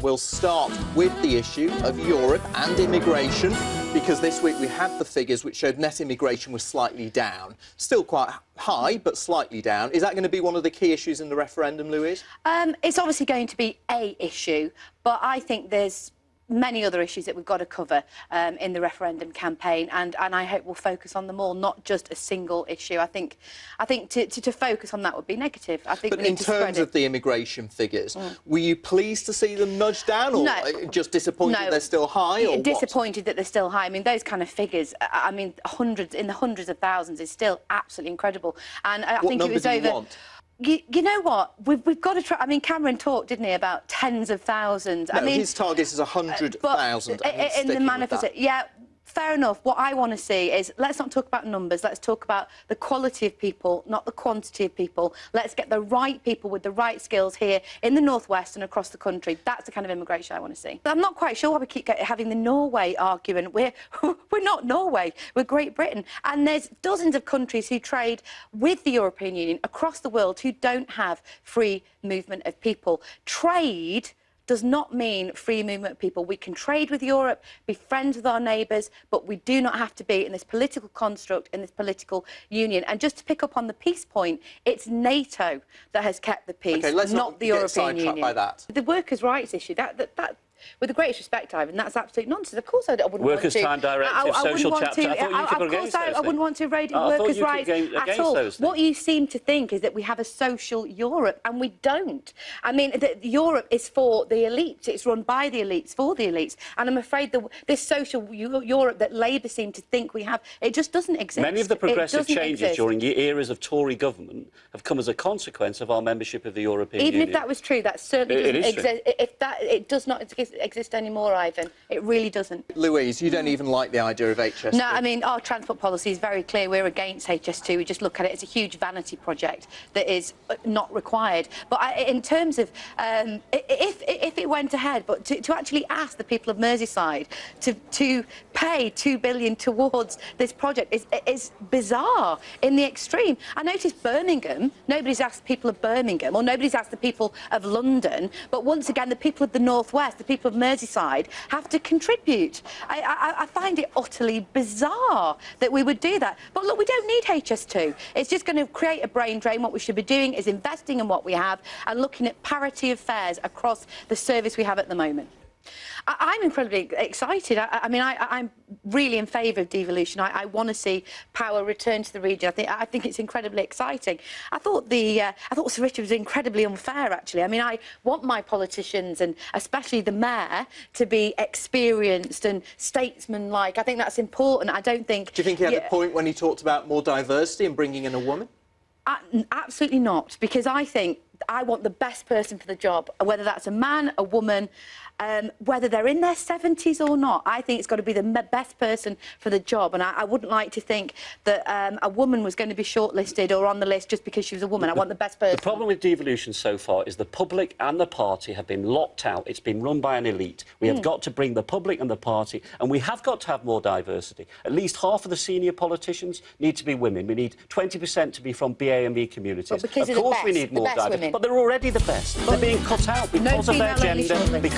We'll start with the issue of Europe and immigration, because this week we had the figures which showed net immigration was slightly down. Still quite high, but slightly down. Is that going to be one of the key issues in the referendum, Louise? It's obviously going to be a issue, but I think there's many other issues that we've got to cover in the referendum campaign, and I hope we'll focus on them all, not just a single issue. I think to focus on that would be negative. I think. But in terms of the immigration figures, were you pleased to see them nudge down, or just disappointed they're still high, or disappointed that they're still high? I mean, those kind of figures, I mean, in the hundreds of thousands is still absolutely incredible. And I think it was over. You want? You know what? We've got to try. I mean, Cameron talked, didn't he, about tens of thousands. No, I mean, his target is 100,000. In the manifesto, yeah. Fair enough. What I want to see is, let's not talk about numbers, let's talk about the quality of people, not the quantity of people. Let's get the right people with the right skills here in the northwest and across the country. That's the kind of immigration I want to see. I'm not quite sure why we keep having the Norway argument. We're not Norway, we're Great Britain. And there's dozens of countries who trade with the European Union across the world who don't have free movement of people. Trade does not mean free movement of people. We can trade with Europe, be friends with our neighbours, but we do not have to be in this political construct, in this political union. And just to pick up on the peace point, it's NATO that has kept the peace, not the European Union. By that. The workers' rights issue, that with the greatest respect, Ivan, that's absolute nonsense. Of course I wouldn't want to. Workers' time directive, social chapter. I wouldn't want to erode workers' rights at all. What you seem to think is that we have a social Europe, and we don't. I mean, Europe is for the elites. It's run by the elites, for the elites. And I'm afraid this social Europe that Labour seem to think we have, it just doesn't exist. Many of the progressive changes during eras of Tory government have come as a consequence of our membership of the European Union. Even if that was true, that certainly doesn't exist. It does not exist anymore, Ivan. It really doesn't. Louise, you don't even like the idea of HS2? No, I mean, our transport policy is very clear. We're against HS2. We just look at it as a huge vanity project that is not required. But in terms of if it went ahead, but to actually ask the people of Merseyside to pay £2 billion towards this project is bizarre in the extreme. I noticed Birmingham, nobody's asked the people of Birmingham, or nobody's asked the people of London, but once again, the people of the Northwest, the people of Merseyside have to contribute. I find it utterly bizarre that we would do that. But look, we don't need HS2. It's just going to create a brain drain. What we should be doing is investing in what we have and looking at parity of fares across the service we have at the moment. I'm incredibly excited. I mean, I'm really in favour of devolution. I want to see power return to the region. I think it's incredibly exciting. I thought Sir Richard was incredibly unfair, actually. I mean, I want my politicians, and especially the mayor, to be experienced and statesman-like. I think that's important. I don't think... Do you think he had a point when he talked about more diversity and bringing in a woman? Absolutely not, because I think I want the best person for the job, whether that's a man, a woman, whether they're in their 70s or not. I think it's got to be the best person for the job, and I wouldn't like to think that a woman was going to be shortlisted or on the list just because she was a woman. I want the best person. The problem with devolution so far is the public and the party have been locked out. It's been run by an elite. We have got to bring the public and the party, and we have got to have more diversity. At least half of the senior politicians need to be women. We need 20% to be from BA&B communities. Of course we need more diversity, but they're already the best. They're being cut out because of their gender.